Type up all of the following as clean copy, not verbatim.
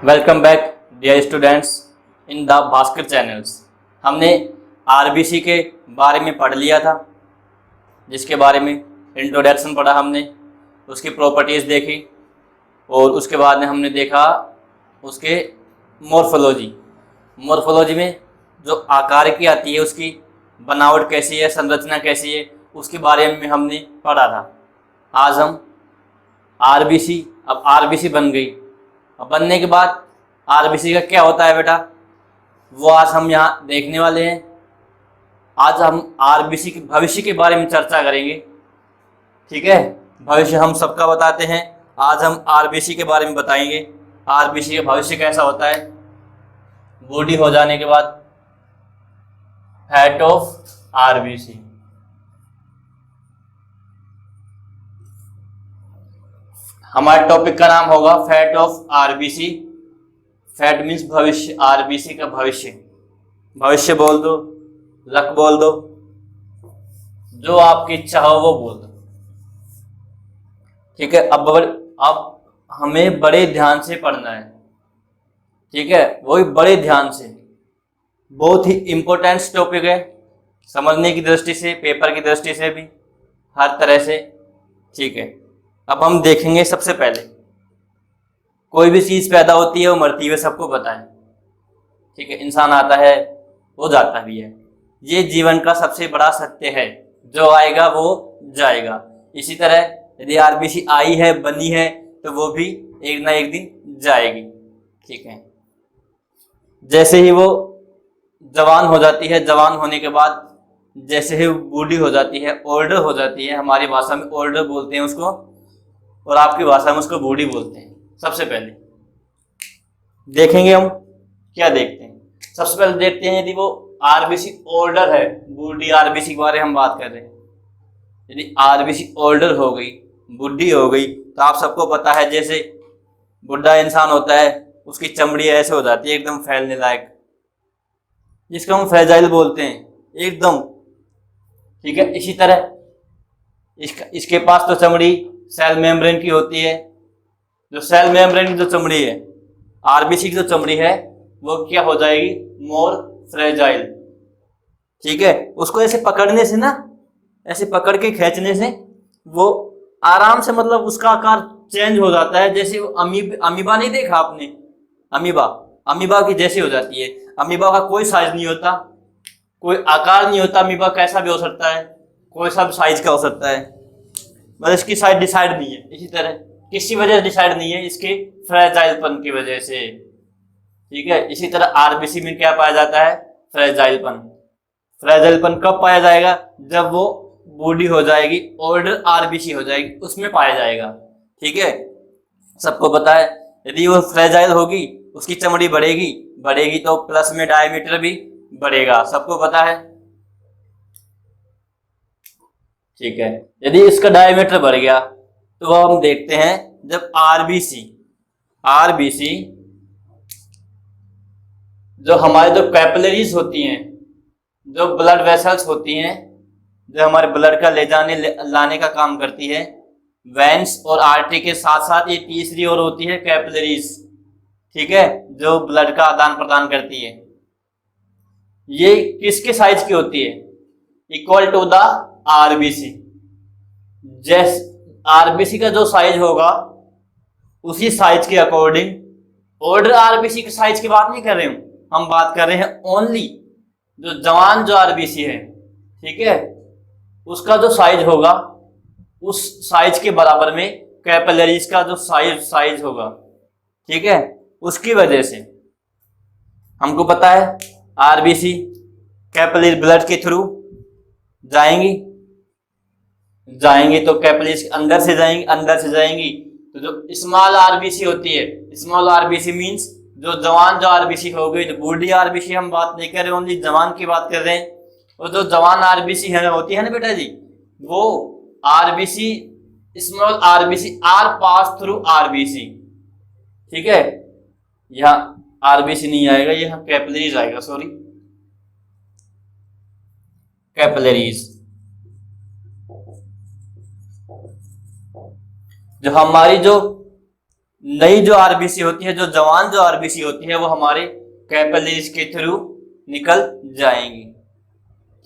Welcome back dear students in the Bhaskar channels. हमने RBC के बारे में पढ़ लिया था, जिसके बारे में इंट्रोडक्शन पढ़ा हमने, उसकी प्रॉपर्टीज़ देखी और उसके बाद में हमने देखा उसके मॉर्फोलॉजी में जो आकार की आती है, उसकी बनावट कैसी है, संरचना कैसी है, उसके बारे में हमने पढ़ा था। आज हम अब आरबीसी बन गई। अब बनने के बाद आरबीसी का क्या होता है बेटा, वो आज हम यहाँ देखने वाले हैं। आज हम आरबीसी के भविष्य के बारे में चर्चा करेंगे। ठीक है, भविष्य हम सबका बताते हैं, आज हम आरबीसी के बारे में बताएंगे। आरबीसी का भविष्य कैसा होता है, बॉडी हो जाने के बाद फैट ऑफ आरबीसी। हमारे टॉपिक का नाम होगा fat of RBC. Fat means भविष्य, आरबीसी का भविष्य। भविष्य बोल दो, लक बोल दो, जो आपकी इच्छा हो वो बोल दो। ठीक है, अब हमें बड़े ध्यान से पढ़ना है। ठीक है, वो भी बड़े ध्यान से, बहुत ही इंपॉर्टेंट टॉपिक है, समझने की दृष्टि से, पेपर की दृष्टि से भी, हर तरह से। ठीक है, अब हम देखेंगे सबसे पहले, कोई भी चीज़ पैदा होती है वो मरती है, सबको पता है। ठीक है, इंसान आता है वो जाता भी है, ये जीवन का सबसे बड़ा सत्य है। जो आएगा वो जाएगा। इसी तरह यदि आरबीसी आई है, बनी है, तो वो भी एक ना एक दिन जाएगी। ठीक है, जैसे ही वो जवान हो जाती है, जवान होने के बाद जैसे ही बूढ़ी हो जाती है, ओल्डर हो जाती है, हमारी भाषा में ओल्डर बोलते हैं उसको, और आपकी भाषा में उसको बूढ़ी बोलते हैं। सबसे पहले देखेंगे हम क्या देखते हैं। सबसे पहले देखते हैं, यदि वो आरबीसी ओल्डर है, बूढ़ी आरबीसी के बारे में हम बात कर रहे हैं। यदि आरबीसी ओल्डर हो गई, बूढ़ी हो गई, तो आप सबको पता है, जैसे बुढ़ा इंसान होता है उसकी चमड़ी ऐसे हो जाती है एकदम फैलने लायक, जिसको हम फ्रेजाइल बोलते हैं एकदम। ठीक है, इसी तरह इसके पास तो चमड़ी सेल मेम्ब्रेन की होती है। जो सेल मेम्ब्रेन की जो चमड़ी है, आरबीसी की जो चमड़ी है, वो क्या हो जाएगी, मोर फ्रेजाइल। ठीक है, उसको ऐसे पकड़ने से ना, ऐसे पकड़ के खींचने से वो आराम से, मतलब उसका आकार चेंज हो जाता है। जैसे अमीबा नहीं देखा आपने, अमीबा की जैसी हो जाती है। अमीबा का कोई साइज नहीं होता, कोई आकार नहीं होता। अमीबा कैसा भी हो सकता है, कोई सा भी साइज का हो सकता है, बस इसकी साइज डिसाइड नहीं है। इसी तरह किसी वजह से डिसाइड नहीं है, इसके फ्रेजाइलपन की वजह से। ठीक है, इसी तरह आरबीसी में क्या पाया जाता है, फ्रेजाइलपन। फ्रेजाइलपन कब पाया जाएगा, जब वो बूढ़ी हो जाएगी, ओल्डर आरबीसी हो जाएगी, उसमें पाया जाएगा। ठीक है, सबको पता है, यदि वो फ्रेजाइल होगी, उसकी चमड़ी बढ़ेगी तो प्लस में डायमीटर भी बढ़ेगा, सबको पता है। ठीक है, यदि इसका डायमीटर बढ़ गया तो हम देखते हैं, जब आरबीसी जो हमारे जो कैपिलरीज होती हैं, जो ब्लड वेसल्स होती हैं, जो हमारे ब्लड का लाने का काम करती है, वेन्स और आर्टरी के साथ साथ ये तीसरी और होती है कैपिलरीज। ठीक है, जो ब्लड का आदान प्रदान करती है। ये किसके साइज की होती है, इक्वल टू द आरबीसी। जैसे आरबीसी का जो साइज होगा, उसी साइज के अकॉर्डिंग ओल्डर आरबीसी के साइज की बात नहीं कर रहे हूं, हम बात कर रहे हैं ओनली जो जवान जो आरबीसी है। ठीक है, उसका जो साइज होगा, उस साइज के बराबर में कैपिलरीज का जो साइज होगा। ठीक है, उसकी वजह से हमको पता है आरबीसी कैपिलरी ब्लड के थ्रू जाएंगी तो कैपिलरीज अंदर से जाएंगी तो जो स्मॉल आरबीसी होती है, स्मॉल आरबीसी मींस जो जवान जो आरबीसी हो गई, जो बूढ़ी आरबीसी हम बात नहीं कर रहे, ओनली जवान की बात कर रहे हैं। और जो जवान आरबीसी है होती है ना बेटा जी, वो RBC, small RBC are pass through RBC. ठीक है, यहाँ आरबीसी नहीं आएगा, यहाँ कैपिलरीज आएगा, सॉरी कैपिलरीज। जो हमारी जो नई जो आरबीसी होती है, जो जवान जो आरबीसी होती है, वो हमारे कैपिलरीज के थ्रू निकल जाएंगी।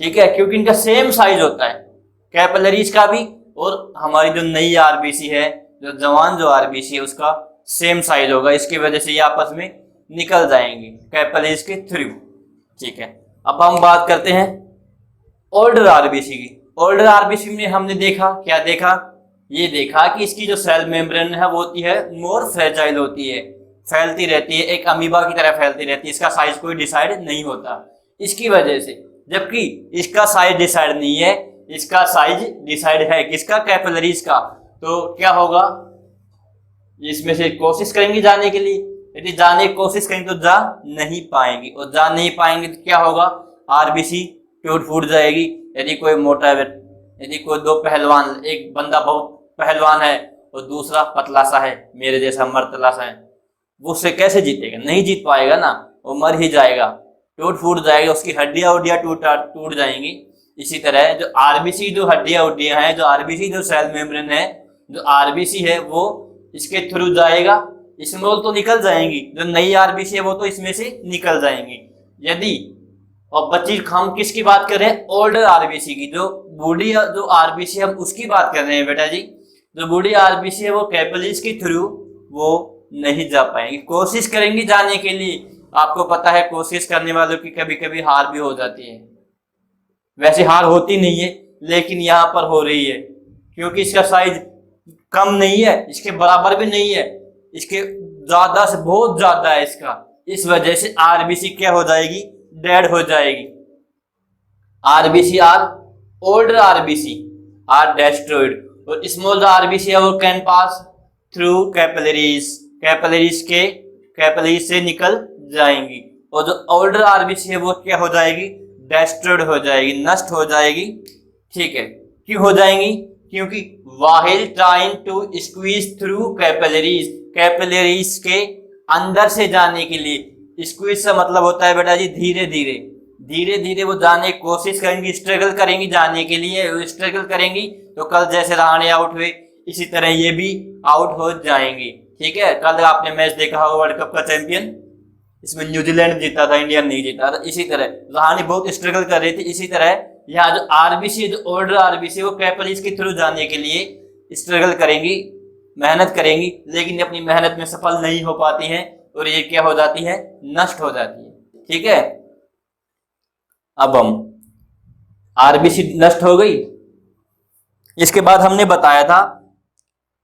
ठीक है, क्योंकि इनका सेम साइज होता है कैपिलरीज का भी, और हमारी जो नई आरबीसी है, जो जवान जो आरबीसी है, उसका सेम साइज होगा। इसकी वजह से ये आपस में निकल जाएंगे कैपिलरीज के थ्रू। ठीक है, अब हम बात करते हैं ओल्डर आरबीसी की। ओल्डर आरबीसी में हमने देखा, क्या देखा, ये देखा कि इसकी जो सेल मेम्ब्रेन है वो होती है मोर फ्रेजाइल होती है, फैलती रहती है, एक अमीबा की तरह फैलती रहती है। इसका साइज कोई डिसाइड नहीं होता इसकी वजह से, जबकि इसका साइज डिसाइड नहीं है, इसका साइज डिसाइड है किसका, कैपिलरीज का। तो क्या होगा, इसमें से कोशिश करेंगे जाने के लिए, यदि जाने की कोशिश करेंगे तो जा नहीं पाएंगे, और जा नहीं पाएंगे तो क्या होगा, आरबीसी टूट फूट जाएगी। यदि कोई मोटा, यदि कोई दो पहलवान, एक बंदा बहुत पहलवान है और दूसरा पतला सा है, मेरे जैसा मरतला सा है, वो उससे कैसे जीतेगा, नहीं जीत पाएगा ना, वो मर ही जाएगा, टूट फूट जाएगा, उसकी हड्डियां उड्डियां टूट जाएंगी। इसी तरह जो आरबीसी जो हड्डियां उड्डियां हैं, जो आरबीसी जो सेल मेम्ब्रेन है, जो आरबीसी है वो इसके थ्रू जाएगा, इसमें तो निकल जाएंगी, जो नई आरबीसी है वो तो इसमें से निकल जाएंगी। यदि और बच्ची हम किसकी बात कर रहे हैं, ओल्डर आरबीसी की, जो बूढ़ी जो आरबीसी हम उसकी बात कर रहे हैं बेटा जी। जो बूढ़ी आरबीसी है वो कैपिलरीज के थ्रू वो नहीं जा पाएंगी, कोशिश करेंगी जाने के लिए। आपको पता है कोशिश करने वालों की कभी कभी हार भी हो जाती है, वैसे हार होती नहीं है लेकिन यहाँ पर हो रही है, क्योंकि इसका साइज कम नहीं है, इसके बराबर भी नहीं है, इसके ज्यादा से बहुत ज्यादा है इसका। इस वजह से आरबीसी क्या हो जाएगी, डेड हो जाएगी। RBC are older RBC are destroyed, और स्मॉल आरबीसी है वो can pass through capillaries, capillaries से निकल जाएंगी। और जो ओल्डर आरबीसी है वो क्या हो जाएगी, डेस्ट्रॉयड हो जाएगी, नष्ट हो जाएगी। ठीक है, क्यों हो जाएंगी, क्योंकि while trying to squeeze through capillaries, capillaries के अंदर से जाने के लिए, स्क्वीज से मतलब होता है बेटा जी धीरे धीरे वो जाने की कोशिश करेंगी, स्ट्रगल करेंगी जाने के लिए, स्ट्रगल करेंगी तो कल जैसे रहाणे आउट हुए इसी तरह ये भी आउट हो जाएंगी। ठीक है, कल आपने मैच देखा होगा वर्ल्ड कप का चैंपियन, इसमें न्यूजीलैंड जीता था, इंडिया नहीं जीता था। इसी तरह रहाणे बहुत स्ट्रगल कर रही थी, इसी तरह यहाँ जो आरबीसी, जो ओल्डर आरबीसी वो कैपिलरीज के थ्रू जाने के लिए स्ट्रगल करेंगी, मेहनत करेंगी, लेकिन अपनी मेहनत में सफल नहीं हो पाती हैं और ये क्या हो जाती है, नष्ट हो जाती है। ठीक है, अब हम आरबीसी नष्ट हो गई। इसके बाद हमने बताया था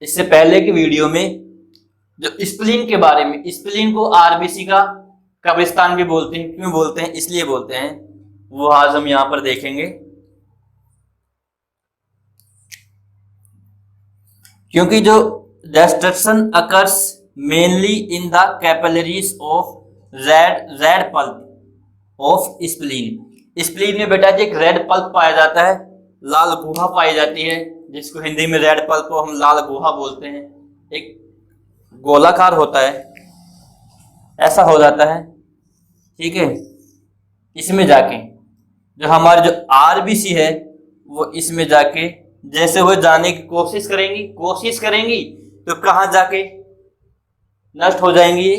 इससे पहले की वीडियो में जो स्प्लीन के बारे में, स्प्लीन को आरबीसी का कब्रिस्तान भी बोलते हैं। क्यों बोलते हैं, इसलिए बोलते हैं, वो आज हम यहां पर देखेंगे। क्योंकि जो destruction occurs mainly in the capillaries of red pulp of spleen। Spleen में बेटा जी एक रेड पल्प पाया जाता है, लाल गुहा पाई जाती है, जिसको हिंदी में रेड पल्प को हम लाल गुहा बोलते हैं। एक गोलाकार होता है, ऐसा हो जाता है। ठीक है, इसमें जाके जो हमारे जो आरबीसी है वो इसमें जाके जैसे वो जाने की कोशिश करेंगी तो कहाँ जाके नष्ट हो जाएंगी,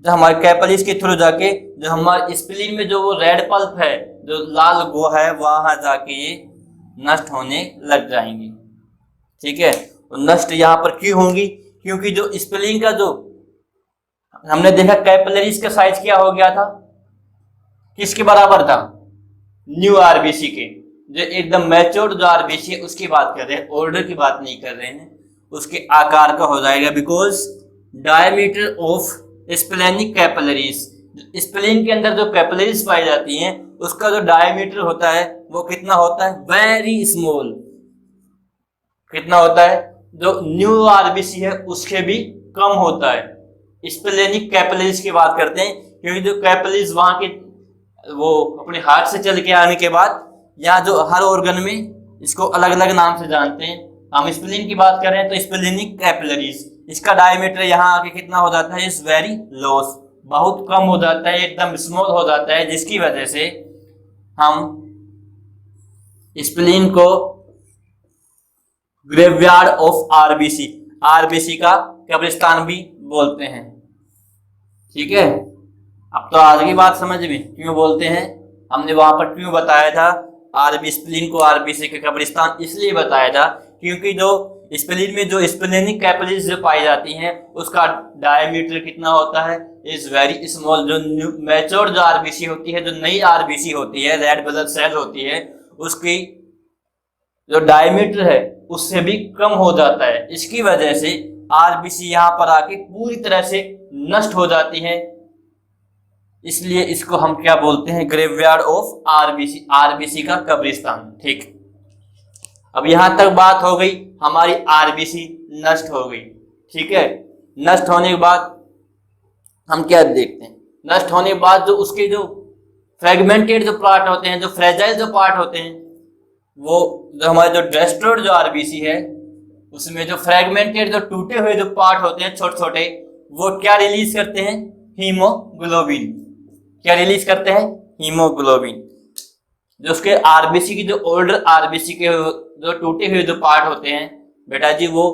जो हमारे कैपिलरीज के थ्रू जाके, जो हमारे स्प्लीन में जो वो रेड पल्प है, जो लाल गुहा है, वहां जाके ये नष्ट होने लग जाएंगी। ठीक है, तो नष्ट यहाँ पर क्यों होंगी, क्योंकि जो स्प्लीन का जो हमने देखा कैपिलरीज का साइज क्या हो गया था, किसके बराबर था, न्यू आरबीसी के। जो एकदम मैच्योर्ड जो आरबीसी है उसकी बात कर रहे हैं, ओल्डर की बात नहीं कर रहे हैं। उसके आकार का हो जाएगा, because diameter of splenic capillaries, spleen के अंदर जो कैपिलरीज पाई जाती हैं उसका जो डायमीटर होता है वो कितना होता है, वेरी स्मॉल। कितना होता है, जो न्यू आरबीसी है उसके भी कम होता है। स्प्लेनिक कैपिलरीज की बात करते हैं क्योंकि जो कैपिलरीज वहां के वो अपने हार्ट से चल के आने के बाद यहाँ जो हर ऑर्गन में इसको अलग अलग नाम से जानते हैं। हम स्प्लीन की बात कर रहे हैं तो स्प्लेनिक कैपिलरीज, इसका डायमीटर यहाँ आके कितना हो जाता है, इज वेरी लॉस, बहुत कम हो जाता है, एकदम स्मॉल हो जाता है, जिसकी वजह से हम स्प्लीन को ग्रेवयार्ड ऑफ आरबीसी, आरबीसी का कब्रिस्तान भी बोलते हैं। ठीक है, अब तो आज की बात समझ में क्यों बोलते हैं, हमने वहां पर क्यों बताया था आरबी स्प्लीन को आरबीसी का कब्रिस्तान, इसलिए बताया था क्योंकि जो स्प्लीन में जो स्प्लेनिक कैपिलरीज जो पाई जाती हैं उसका डायमीटर कितना होता है, इज वेरी स्मॉल। जो मैच्योर जो आरबीसी होती है, जो नई आरबीसी होती है, रेड ब्लड सेल होती है, उसकी जो डायमीटर है उससे भी कम हो जाता है। इसकी वजह से आरबीसी यहाँ पर आके पूरी तरह से नष्ट हो जाती है, इसलिए इसको हम क्या बोलते हैं, ग्रेवयार्ड ऑफ आरबीसी, आरबीसी का कब्रिस्तान। ठीक, अब यहां तक बात हो गई, हमारी आरबीसी नष्ट हो गई। ठीक है, नष्ट होने के बाद हम क्या देखते हैं, नष्ट होने के बाद जो उसके जो फ्रेगमेंटेड जो पार्ट होते हैं, जो फ्रेजाइल जो पार्ट होते हैं, वो जो हमारे जो डेस्ट्रॉयड जो आरबीसी है उसमें जो फ्रेगमेंटेड जो टूटे हुए जो पार्ट होते हैं छोटे छोटे, वो क्या रिलीज करते हैं, हीमोग्लोबिन। क्या रिलीज करते हैं, हीमोग्लोबिन। जो उसके आरबीसी की जो ओल्डर आरबीसी के जो टूटे हुए जो पार्ट होते हैं बेटा जी, वो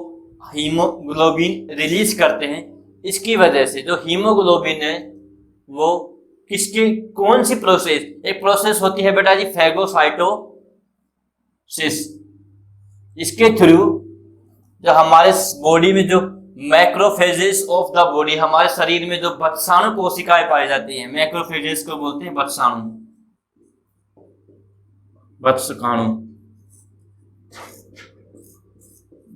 हीमोग्लोबिन रिलीज करते हैं। इसकी वजह से जो हीमोग्लोबिन है वो किसकी कौन सी प्रोसेस, एक प्रोसेस होती है बेटा जी फैगोसाइटोसिस, इसके थ्रू जो हमारे बॉडी में जो मैक्रोफेजेस ऑफ द बॉडी, हमारे शरीर में जो बत्साणु कोशिकाएं पाई जाती हैं, मैक्रोफेजेस को बोलते हैं बत्साणु, वत्सकाणु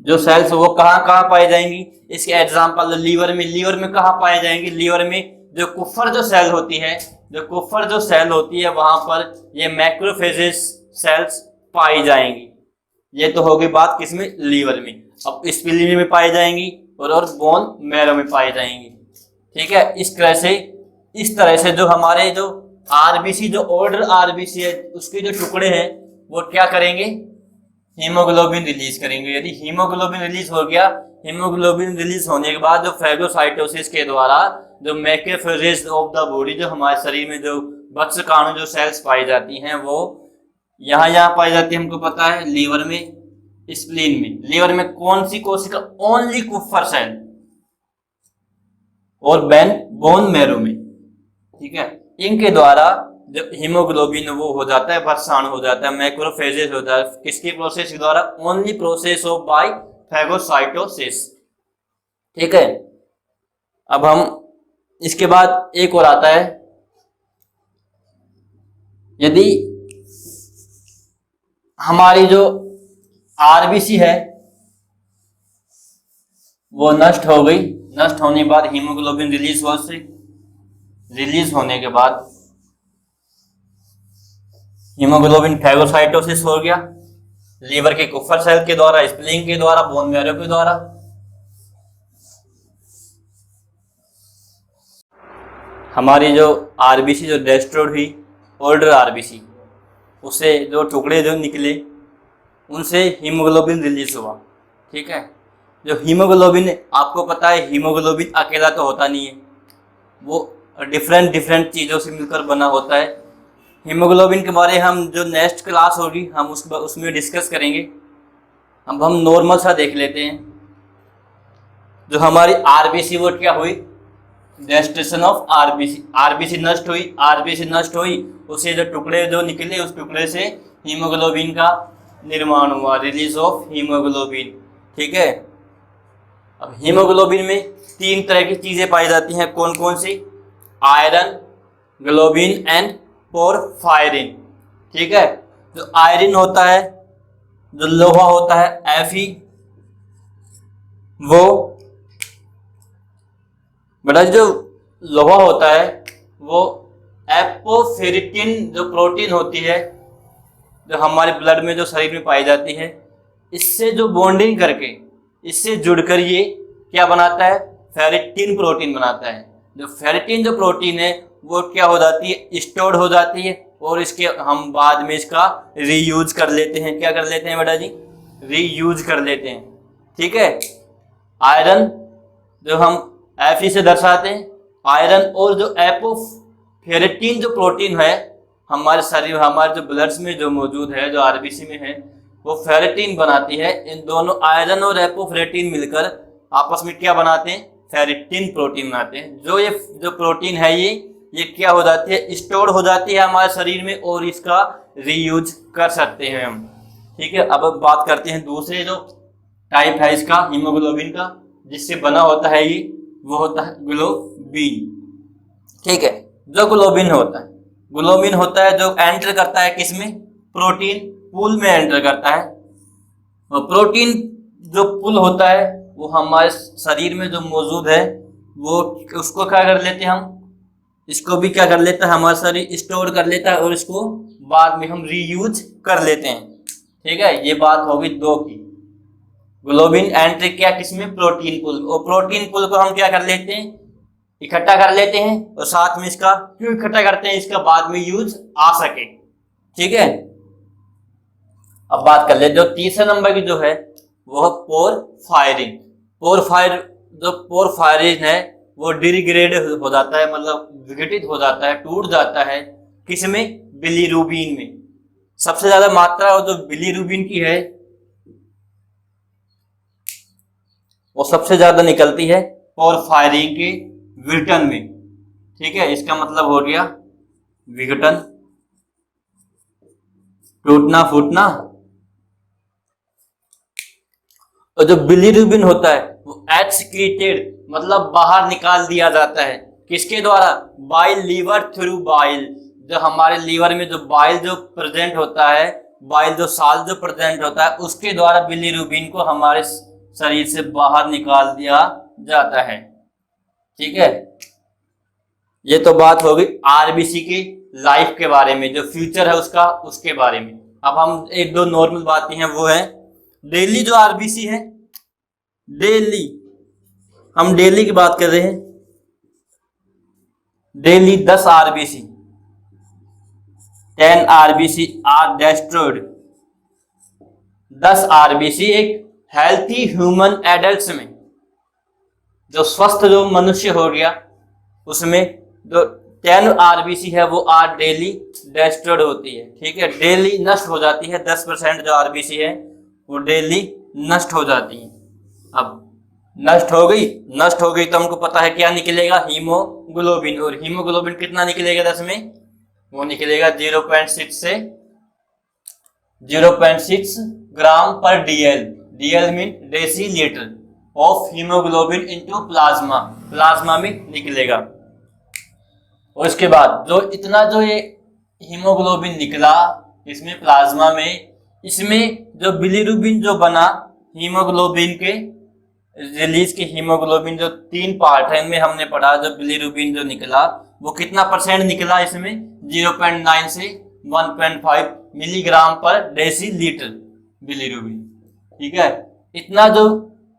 जो सेल्स वो कहाँ कहाँ पाई जाएंगी, इसके एग्जांपल लीवर में, लीवर में कहाँ पाई जाएंगी, लीवर में जो कुफर जो सेल होती है, जो कुफर जो सेल होती है वहां पर ये मैक्रोफेजेस सेल्स पाई जाएंगी। ये तो होगी बात किसमें, लीवर में। अब स्प्लीन में पाई जाएंगी और बोन मैरो में पाई जाएंगी। ठीक है, इस तरह से जो हमारे जो आरबीसी जो ओल्डर आरबीसी है उसके जो टुकड़े हैं वो क्या करेंगे, हीमोग्लोबिन रिलीज करेंगे। यदि हीमोग्लोबिन रिलीज हो गया, हीमोग्लोबिन रिलीज होने के बाद जो फैगोसाइटोसिस के द्वारा जो मैक्रोफेजेस ऑफ द बॉडी, जो हमारे शरीर में जो वत्सकाणु जो सेल्स पाई जाती हैं वो यहाँ पाई जाती है, हमको पता है लीवर में, स्प्लीन में। लीवर में कौन सी कोशिका, ओनली कुफर सेल, और बोन मैरो में। ठीक है, इनके द्वारा जब हीमोग्लोबिन वो हो जाता है, वत्साणु हो जाता है, मैक्रोफेजेस होता है, किसकी प्रोसेस के द्वारा, only process of by phagocytosis. ठीक है, अब हम इसके बाद एक और आता है, यदि हमारी जो आरबीसी है वो नष्ट हो गई, नष्ट होने के बाद हीमोग्लोबिन रिलीज होने के बाद हीमोग्लोबिन फैगोसाइटोसिस हो गया, लीवर के कुफर सेल के द्वारा, स्प्लीन के द्वारा, बोन मैरो के द्वारा। हमारी जो आरबीसी जो डिस्ट्रॉयड हुई, ओल्डर आरबीसी, उससे जो टुकड़े जो निकले उनसे हीमोग्लोबिन रिलीज हुआ। ठीक है, जो हीमोग्लोबिन आपको पता है हीमोग्लोबिन अकेला तो होता नहीं है, वो डिफरेंट चीज़ों से मिलकर बना होता है। हीमोग्लोबिन के बारे में हम जो नेक्स्ट क्लास होगी हम उसमें डिस्कस करेंगे। अब हम नॉर्मल सा देख लेते हैं, जो हमारी आरबीसी वो क्या हुई, डेस्ट्रेशन ऑफ आरबीसी, आरबीसी नष्ट हुई, आरबीसी नष्ट हुई, उससे जो टुकड़े जो निकले उस टुकड़े से हीमोग्लोबिन का निर्माण हुआ, रिलीज ऑफ हीमोग्लोबिन। ठीक है, अब हीमोग्लोबिन में 3 तरह की चीजें पाई जाती हैं, कौन कौन सी, आयरन, ग्लोबिन एंड पोरफायरिन। ठीक है, जो आयरन होता है, जो लोहा होता है Fe, वो बेटा जो लोहा होता है वो एपोफेरिटिन जो प्रोटीन होती है, जो हमारे ब्लड में जो शरीर में पाई जाती है, इससे जो बॉन्डिंग करके इससे जुड़कर ये क्या बनाता है, फेरिटिन प्रोटीन बनाता है। जो फेरिटिन जो प्रोटीन है वो क्या हो जाती है, स्टोर्ड हो जाती है, और इसके हम बाद में इसका रीयूज कर लेते हैं। क्या कर लेते हैं बेटा जी, रीयूज कर लेते हैं। ठीक है, आयरन जो हम Fe से दर्शाते हैं, आयरन, और जो एपोफेरिटिन जो प्रोटीन है हमारे शरीर, हमारे जो ब्लड्स में जो मौजूद है, जो आरबीसी में है, वो फेरिटिन बनाती है। इन दोनों आयरन और एपोफेरिटिन मिलकर आपस में क्या बनाते हैं, फेरिटिन प्रोटीन बनाते हैं। जो प्रोटीन है ये क्या हो जाती है, स्टोर हो जाती है हमारे शरीर में और इसका रीयूज कर सकते हैं हम। ठीक है, अब बात करते हैं दूसरे जो टाइप है इसका हीमोग्लोबिन का, जिससे बना होता है ये, वो होता है ग्लोबिन। ठीक है, जो ग्लोबिन होता है जो एंटर करता है किसमें, प्रोटीन पूल में एंटर करता है। और प्रोटीन जो पुल होता है वो हमारे शरीर में जो मौजूद है वो उसको क्या कर लेते हैं हम, इसको भी क्या कर लेता है हमारा शरीर, स्टोर कर लेता है और इसको बाद में हम रीयूज कर लेते हैं। ठीक है, ये बात होगी 2 की। ग्लोबिन एंट्री किया किसमें, प्रोटीन पुल, और प्रोटीन पुल को हम क्या कर लेते हैं, इकट्ठा कर लेते हैं, और साथ में इसका क्यों इकट्ठा करते हैं, इसका बाद में यूज आ सके। ठीक है, अब बात कर ले जो तीसरे नंबर की जो है वो है पोरफायरिन। जो पोरफायरिन है वो डिग्रेड हो जाता है, मतलब विघटित हो जाता है, टूट जाता है किसमें, बिलीरुबिन में। सबसे ज्यादा मात्रा जो बिलीरुबिन की है वो सबसे ज्यादा निकलती है पोरफायरिन के विघटन में। ठीक है, इसका मतलब हो गया विघटन, टूटना फूटना। और जो बिलीरुबिन होता है वो एक्सक्रीटेड, मतलब बाहर निकाल दिया जाता है, किसके द्वारा, बाइल लीवर थ्रू बाइल। जो हमारे लीवर में जो बाइल जो प्रेजेंट होता है, बाइल जो साल जो प्रेजेंट होता है, उसके द्वारा बिलीरुबिन को हमारे शरीर से बाहर निकाल दिया जाता है। ठीक है, ये तो बात होगी आरबीसी की लाइफ के बारे में, जो फ्यूचर है उसके बारे में। अब हम एक दो नॉर्मल बातें हैं, वो है डेली जो आरबीसी है, डेली हम डेली की बात कर रहे हैं, daily 10 RBC 10 RBC are destroyed. 10 RBC एक हेल्थी ह्यूमन एडल्ट्स में, जो स्वस्थ जो मनुष्य हो गया उसमें जो 10 आरबीसी है वो आर डेली डेस्ट्रॉयड होती है। ठीक है, डेली नष्ट हो जाती है, 10% जो आरबीसी है वो डेली नष्ट हो जाती है। अब नष्ट हो गई तो हमको पता है क्या निकलेगा, हीमोग्लोबिन। और हीमोग्लोबिन कितना निकलेगा 10 में, वो निकलेगा 0.6 से 0.6 ग्राम पर DL. DL mean decilitre of haemoglobin into plasma में निकलेगा। और इसके बाद जो इतना जो ये हीमोग्लोबिन निकला इसमें प्लाज्मा में, इसमें जो बिलीरुबिन जो बना हीमोग्लोबिन के रिलीज के, हीमोग्लोबिन जो 3 पार्ट है इनमें हमने पढ़ा, जो बिलीरुबिन जो निकला वो कितना % निकला इसमें, 0.9 से 1.5 मिलीग्राम पर डेसीलीटर बिलीरुबिन। ठीक है, इतना जो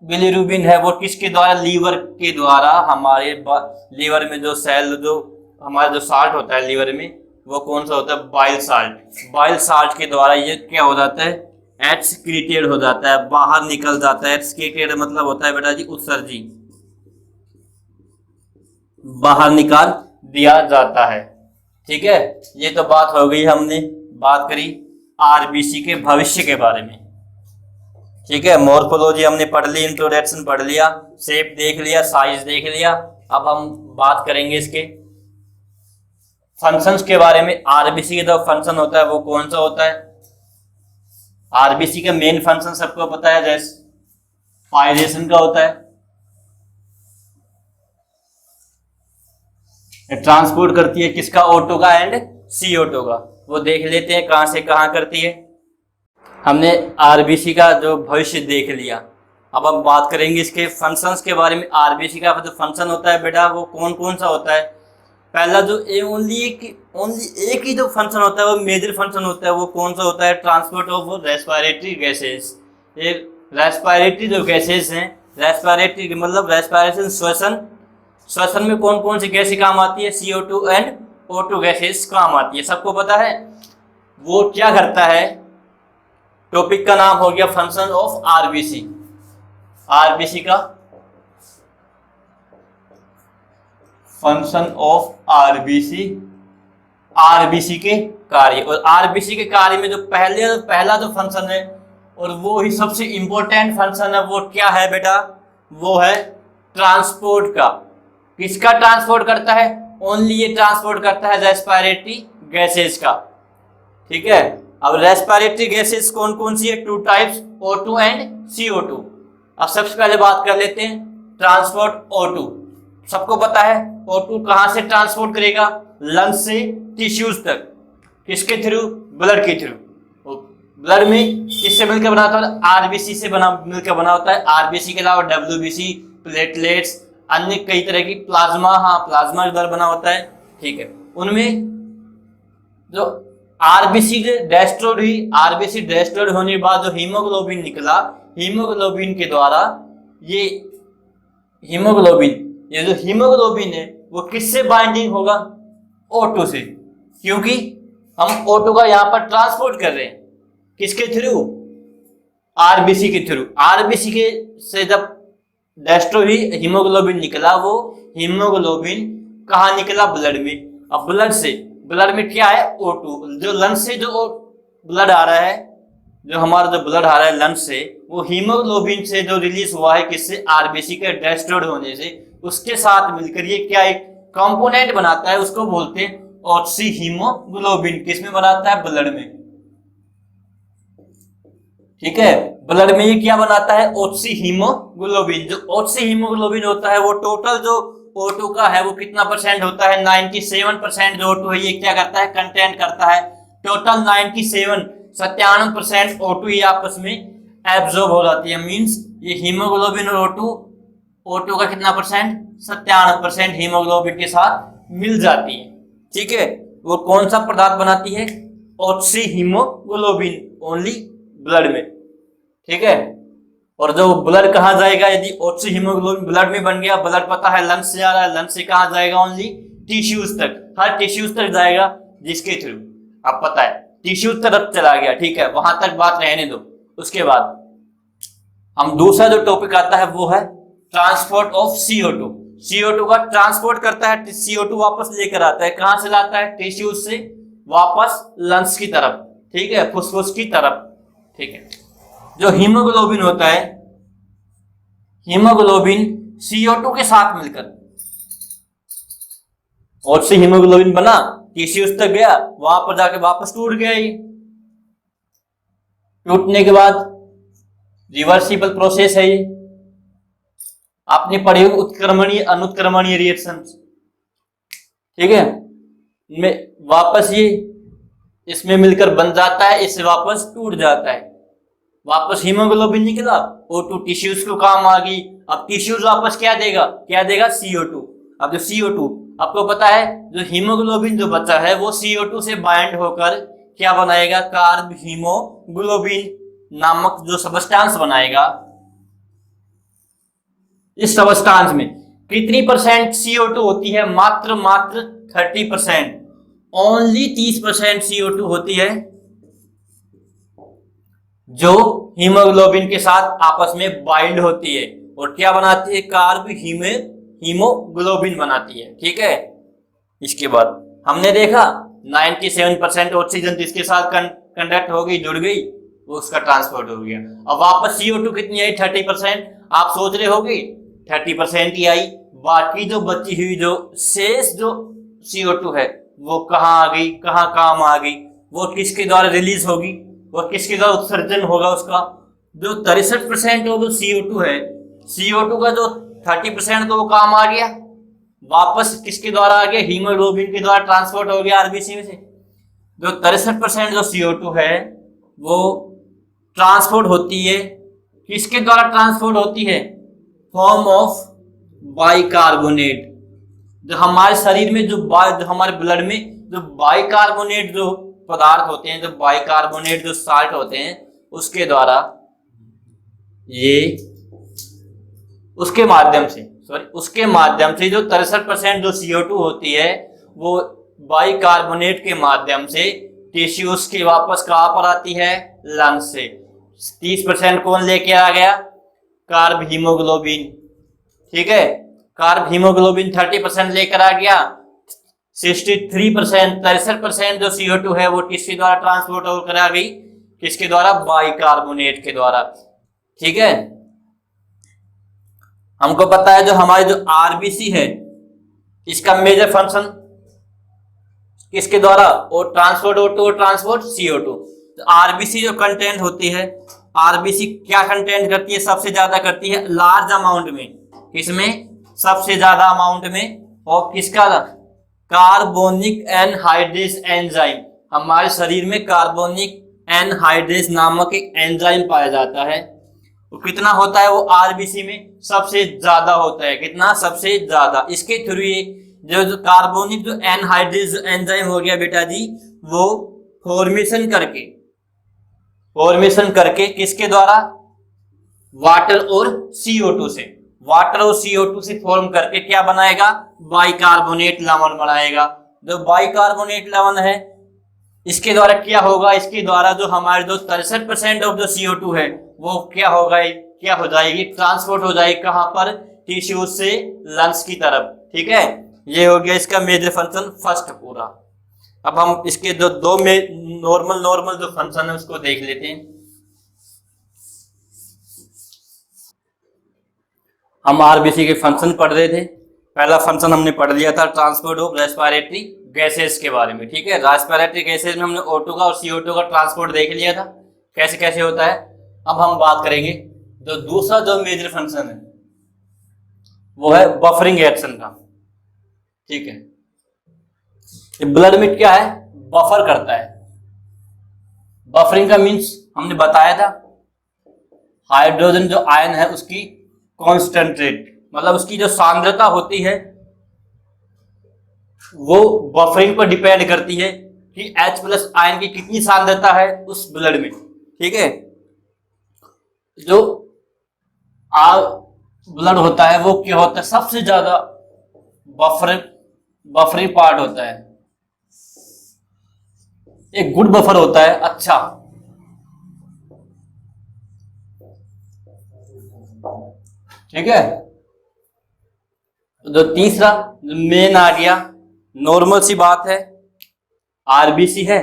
बिलीरुबिन है वो किसके द्वारा, लीवर के द्वारा। हमारे लीवर में जो सेल जो हमारा जो साल्ट होता है लीवर में, वो कौन सा होता है, बाइल साल्ट। बाइल साल्ट के द्वारा ये क्या हो जाता है, एक्सक्रीटेड हो जाता है, बाहर निकल जाता है। एक्सक्रीटेड मतलब होता है बेटा जी उत्सर्जी, बाहर निकाल दिया जाता है। ठीक है, ये तो बात हो गई, हमने बात करी आरबीसी के भविष्य के बारे में। ठीक है, मॉर्फोलॉजी हमने पढ़ ली, इंट्रोडक्शन पढ़ लिया, शेप देख लिया, साइज देख लिया। अब हम बात करेंगे इसके फंक्शंस के बारे में। आरबीसी का जो फंक्शन होता है वो कौन सा होता है, आरबीसी का मेन फंक्शन सबको पता है, जैसे पायरेशन का होता है, ट्रांसपोर्ट करती है किसका, O2 का एंड CO2 का। वो देख लेते हैं कहां से कहां करती है। हमने आरबीसी का जो भविष्य देख लिया, अब हम बात करेंगे इसके फंक्शंस के बारे में। आरबीसी का जो फंक्शन होता है बेटा वो कौन कौन सा होता है। पहला जो ओनली एक ही जो फंक्शन होता है वो मेजर फंक्शन होता है, वो कौन सा होता है, ट्रांसपोर्ट ऑफ रेस्पिरेटरी गैसेस। ये रेस्पिरेटरी जो गैसेस हैं, रेस्पिरेटरी मतलब रेस्पिरेशन, श्वसन में कौन कौन सी गैसें काम आती है, CO2 एंड O2 गैसेस काम आती है, सबको पता है। वो क्या करता है, टॉपिक का नाम हो गया फंक्शन ऑफ आरबीसी। आरबीसी का फंक्शन ऑफ आरबीसी, आरबीसी के कार्य। और आरबीसी के कार्य में जो पहला जो फंक्शन है और वो ही सबसे इंपॉर्टेंट फंक्शन है, वो क्या है बेटा, वो है ट्रांसपोर्ट का। किसका ट्रांसपोर्ट करता है? ओनली ये ट्रांसपोर्ट करता है रेस्पिरेटरी गैसेज का। ठीक है, अब रेस्पिरेटरी गैसेज कौन कौन सी है? Two types, O2 and CO2। अब सबसे पहले बात कर लेते हैं ट्रांसपोर्ट O2। सबको पता है O2 कहां से ट्रांसपोर्ट करेगा? लंग्स से टिश्यूज तक। किसके थ्रू? ब्लड के थ्रू। ब्लड में किससे मिलकर बना होता है? आरबीसी से मिलकर बना होता है। आरबीसी के अलावा WBC, प्लेटलेट्स, अन्य कई तरह की प्लाज्मा, हाँ प्लाज्मा ब्लड बना होता है। ठीक है, उनमें जो आरबीसी डेस्ट्रॉयड हुई, आरबीसी डेस्ट्रॉयड होने के बाद जो हीमोग्लोबिन निकला, हीमोग्लोबिन के द्वारा ये जो हीमोग्लोबिन है वो किससे बाइंडिंग होगा? O2 से, क्योंकि हम O2 का यहाँ पर ट्रांसपोर्ट कर रहे हैं। किसके थ्रू? आरबीसी के थ्रू। आरबीसी के से जब डेस्ट्रो ही हीमोग्लोबिन निकला, वो हीमोग्लोबिन कहाँ निकला? ब्लड में। अब ब्लड में क्या है? O2। जो लंग्स से जो ब्लड आ रहा है, जो हमारा जो ब्लड आ रहा है लंग्स से, वो हीमोग्लोबिन से जो रिलीज हुआ है, किससे? आरबीसी के डेस्ट्रॉयड होने से, उसके साथ मिलकर ये क्या एक कंपोनेंट बनाता है, उसको बोलते हैं ऑक्सी हीमोग्लोबिन। किसमें बनाता है? ब्लड में। ठीक है, ब्लड में ये क्या बनाता है? Oxy haemoglobin. जो ऑक्सी हीमोग्लोबिन होता है वो टोटल जो O2 का है वो कितना परसेंट होता है? 97% जो O2 है ये क्या करता है? कंटेंट करता है। टोटल 97% O2 ये आपस में एब्जॉर्ब हो जाती है। मींस ये हीमोग्लोबिन और O2 का कितना परसेंट? 97% हीमोग्लोबिन के साथ मिल जाती है। ठीक है, वो कौन सा पदार्थ बनाती है? ऑक्सी हीमोग्लोबिन, ओनली ब्लड में। ठीक है, और जो ब्लड कहाँ जाएगा? यदि ऑक्सी हीमोग्लोबिन ब्लड में बन गया, ब्लड पता है लंग्स से आ रहा है, लंग्स से कहाँ जाएगा? ओनली टिश्यूज तक। हर टिश्यूज तक जाएगा, जिसके थ्रू अब पता है टिश्यूज तरफ चला गया। ठीक है, वहां तक बात रहने दो। उसके बाद हम दूसरा जो टॉपिक आता है वो है ट्रांसपोर्ट ऑफ CO2। CO2 का ट्रांसपोर्ट करता है, CO2 वापस लेकर आता है। कहां से लाता है? टिश्यूज से वापस लंग्स की तरफ। ठीक है, फुसफुस की तरफ। ठीक है, जो हीमोग्लोबिन होता है, हीमोग्लोबिन CO2 के साथ मिलकर, और से हीमोग्लोबिन बना, टिश्यूज तक गया, वहां पर जाके वापस टूट गया। ये टूटने के बाद रिवर्सिबल प्रोसेस है। ये आपने पढ़े होंगे उत्क्रमणीय अनुत्क्रमणीय रिएक्शंस। ठीक है, में वापस ये इसमें मिलकर बन जाता है, इससे वापस टूट जाता है। वापस हीमोग्लोबिन निकला, O2 टिश्यूज को काम आ गई। अब टिश्यूज वापस क्या देगा? CO2। अब जो CO2 आपको पता है, जो हीमोग्लोबिन जो बचा है वो CO2 से बाइंड होकर क्या बनाएगा? कार्ब हीमोग्लोबिन नामक जो सबस्टांस बनाएगा। इस सबस्टांस में कितनी परसेंट CO2 होती है? मात्र 30%। ओनली 30% CO2 होती है जो हीमोग्लोबिन के साथ आपस में बाइंड होती है और क्या बनाती है? कार्ब हीमोग्लोबिन बनाती है। ठीक है, इसके बाद हमने देखा 97% ऑक्सीजन जिसके साथ कंडक्ट हो गई, जुड़ गई, वो उसका ट्रांसपोर्ट हो गया। अब वापस CO2 कितनी आई? 30%। आप सोच रहे होगे 30% ही आई, बाकी जो बची हुई जो शेष जो CO2 है वो कहाँ आ गई? कहाँ काम आ गई? वो किसके द्वारा रिलीज होगी? वो किसके द्वारा उत्सर्जन होगा? उसका जो 63% वो जो CO2 है, CO2 का जो 30% तो वो काम आ गया, वापस किसके द्वारा आ गया? हीमोग्लोबिन के द्वारा ट्रांसपोर्ट हो गया आरबीसी में से। जो 63% जो CO2 है वो ट्रांसपोर्ट होती है, किसके द्वारा ट्रांसपोर्ट होती है? Form of bicarbonate. जो हमारे शरीर में जो हमारे ब्लड में जो बाइकार्बोनेट जो पदार्थ होते हैं, जो बाइकार्बोनेट जो साल्ट होते हैं, उसके द्वारा ये उसके माध्यम से जो 63% जो CO2 होती है वो बाइकार्बोनेट के माध्यम से टिश्यूज के वापस कहां पर आती है? लंग्स से। 30% कौन लेके आ गया? Carb haemoglobin. ठीक है, कार्ब हीमोग्लोबिन 30% लेकर आ गया। 63% जो CO2 है वो किसके द्वारा ट्रांसपोर्ट होकर आ गई? किसके द्वारा? बाइकार्बोनेट के द्वारा। ठीक है, हमको पता है जो हमारे जो आरबीसी है इसका मेजर फंक्शन किसके द्वारा, और ट्रांसपोर्ट O2 और ट्रांसपोर्ट CO2। तो आरबीसी जो कंटेंट होती है, आरबीसी क्या कंटेंट करती है, सबसे ज्यादा करती है लार्ज अमाउंट में, किसमें, सबसे ज्यादा अमाउंट में, और किसका, कार्बोनिक एनहाइड्रेस एंजाइम। हमारे शरीर में कार्बोनिक एनहाइड्रेस नामक एक एंजाइम पाया जाता है। वो कितना होता है, वो आरबीसी में सबसे ज्यादा होता है। कितना, सबसे ज्यादा। इसके थ्रू ये जो कार्बोनिक जो एनहाइड्रेस एंजाइम हो गया बेटा जी, वो फॉर्मेशन करके किसके द्वारा, वाटर और CO2 से, वाटर और CO2 से फॉर्म करके क्या बनाएगा, बाइकार्बोनेट लवण बनाएगा। जो बाइकार्बोनेट लवण है इसके द्वारा क्या होगा, इसके द्वारा जो हमारे जो 63% ऑफ जो CO2 है वो क्या होगा, क्या हो जाएगी, ट्रांसपोर्ट हो जाएगी कहां पर, टिश्यूज से लंग्स की तरफ। ठीक है, ये हो गया इसका मेजर फंक्शन फर्स्ट पूरा। अब हम इसके जो दो में नॉर्मल जो फंक्शन है उसको देख लेते हैं। हम आरबीसी के फंक्शन पढ़ रहे थे। पहला फंक्शन हमने पढ़ लिया था ट्रांसपोर्ट ऑफ रेस्पिरेटरी गैसेस के बारे में। ठीक है, रेस्पिरेटरी गैसेस में हमने O2 का और CO2 का ट्रांसपोर्ट देख लिया था कैसे कैसे होता है। अब हम बात करेंगे जो दूसरा जो मेजर फंक्शन है वो है बफरिंग एक्शन का। ठीक है, ब्लड में क्या है, बफर करता है। बफरिंग का मीन्स हमने बताया था, हाइड्रोजन जो आयन है उसकी कॉन्सेंट्रेट, मतलब उसकी जो सांद्रता होती है वो बफरिंग पर डिपेंड करती है कि H+ आयन की कितनी सांद्रता है उस ब्लड में। ठीक है, जो ब्लड होता है वो क्या होता है, सबसे ज्यादा बफरिंग पार्ट होता है, एक गुड बफर होता है। अच्छा, ठीक है, जो तीसरा मेन आ गया, नॉर्मल सी बात है, आरबीसी है।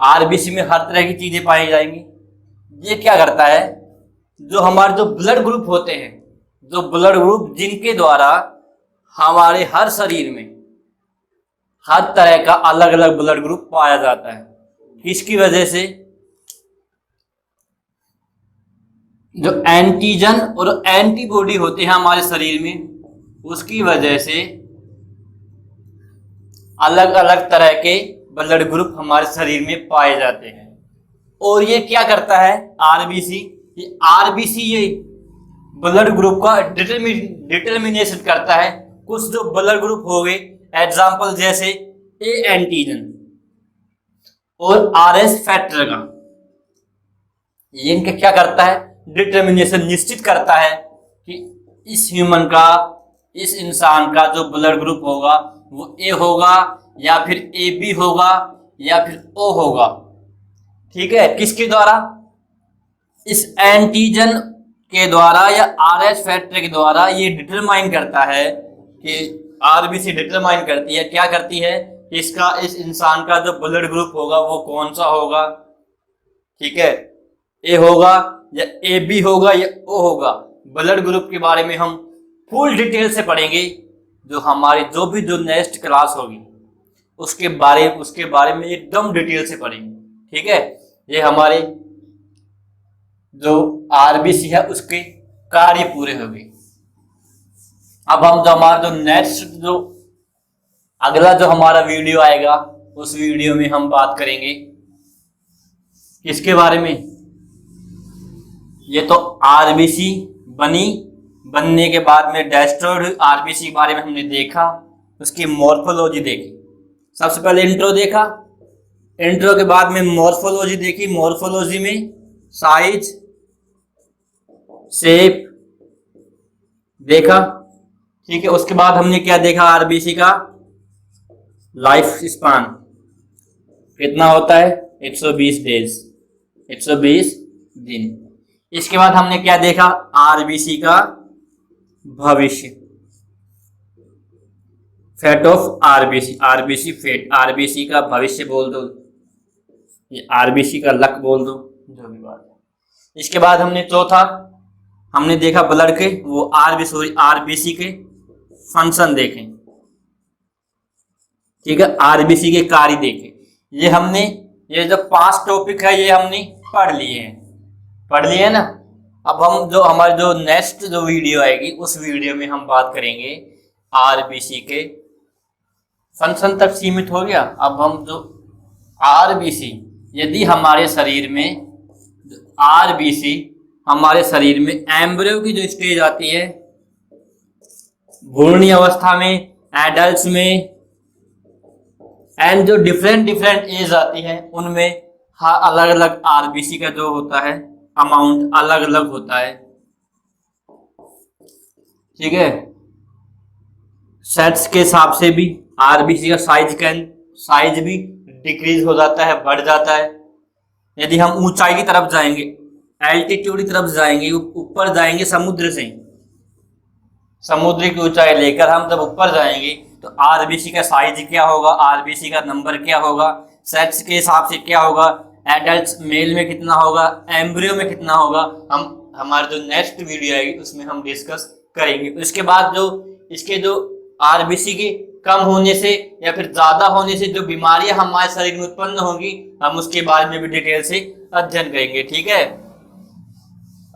आरबीसी में हर तरह की चीजें पाई जाएंगी। ये क्या करता है, जो हमारे जो ब्लड ग्रुप होते हैं, जो ब्लड ग्रुप जिनके द्वारा हमारे हर शरीर में हर तरह का अलग अलग ब्लड ग्रुप पाया जाता है, किसकी वजह से, जो एंटीजन और एंटीबॉडी होते हैं हमारे शरीर में, उसकी वजह से अलग अलग तरह के ब्लड ग्रुप हमारे शरीर में पाए जाते हैं। और ये क्या करता है, आरबीसी, ये ब्लड ग्रुप का डिटर्मिनेशन करता है। कुछ जो ब्लड ग्रुप हो गए, एग्जाम्पल जैसे ए एंटीजन और RS फैक्टर का, ये इनका क्या करता है, डिटर्मिनेशन निश्चित करता है कि इस ह्यूमन का, इस इंसान का जो ब्लड ग्रुप होगा वो ए होगा या फिर AB होगा या फिर O होगा। ठीक है, किसके द्वारा, इस एंटीजन के द्वारा या RS फैक्टर के द्वारा ये डिटरमाइन करता है कि आरबीसी डिटरमाइन करती है, क्या करती है, इसका, इस इंसान का जो ब्लड ग्रुप होगा वो कौन सा होगा। ठीक है, ए होगा या AB होगा या O होगा। ब्लड ग्रुप के बारे में हम फुल डिटेल से पढ़ेंगे, जो हमारी जो भी जो नेक्स्ट क्लास होगी उसके बारे में एकदम डिटेल से पढ़ेंगे। ठीक है, ये हमारे जो आरबीसी है उसके कार्य पूरे हो गए। अब हम जो हमारा जो नेक्स्ट जो अगला जो हमारा वीडियो आएगा उस वीडियो में हम बात करेंगे किसके बारे में, ये तो आरबीसी बनने के बाद में डेस्ट्रॉयड आरबीसी के बारे में हमने देखा, उसकी मॉर्फोलॉजी देखी। सबसे पहले इंट्रो देखा, इंट्रो के बाद में मॉर्फोलॉजी देखी, मॉर्फोलॉजी में साइज, शेप देखा। ठीक है, उसके बाद हमने क्या देखा, आरबीसी का लाइफ स्पान कितना होता है, 120 डेज, 120 दिन। इसके बाद हमने क्या देखा, आरबीसी का भविष्य, fate of RBC, RBC fate, RBC का भविष्य बोल दो, ये आरबीसी का लक बोल दो, जो भी बात है। इसके बाद हमने चौथा हमने देखा ब्लड के वो आरबीसी के फंक्शन देखे, ठीक है, आरबीसी के कार्य देखे। ये हमने, ये जो 5 टॉपिक है ये हमने पढ़ लिए हैं ना। अब हम जो हमारी जो नेक्स्ट जो वीडियो आएगी उस वीडियो में हम बात करेंगे आरबीसी के फंक्शन तक सीमित हो गया। अब हम जो आरबीसी, यदि हमारे शरीर में आरबीसी हमारे शरीर में एम्ब्रियो की जो स्टेज आती है भ्रूणीय अवस्था में, एडल्ट्स में, एंड जो डिफरेंट एज आती है उनमें अलग अलग आरबीसी का जो होता है अमाउंट अलग अलग होता है, ठीक है। सेट्स के हिसाब से भी आरबीसी का साइज भी डिक्रीज हो जाता है, बढ़ जाता है। यदि हम ऊंचाई की तरफ जाएंगे, एल्टीट्यूड की तरफ जाएंगे, ऊपर जाएंगे समुद्र से, समुद्र की ऊंचाई लेकर हम जब ऊपर जाएंगे तो आरबीसी का साइज क्या होगा, आरबीसी का नंबर क्या होगा, सेक्स के हिसाब से क्या होगा, एडल्ट मेल में कितना होगा, एम्ब्रियो में कितना होगा, हम हमारे जो नेक्स्ट वीडियो आएगी उसमें हम डिस्कस करेंगे। उसके बाद जो इसके जो आरबीसी के कम होने से या फिर ज्यादा होने से जो बीमारियां हमारे शरीर में उत्पन्न होंगी हम उसके बारे में भी डिटेल से अध्ययन करेंगे, ठीक है।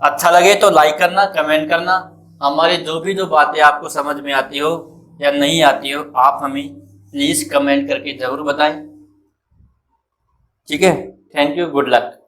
अच्छा लगे तो लाइक करना, कमेंट करना। हमारे जो बातें आपको समझ में आती हो या नहीं आती हो आप हमें प्लीज कमेंट करके जरूर बताएं, ठीक है। Thank you, good luck.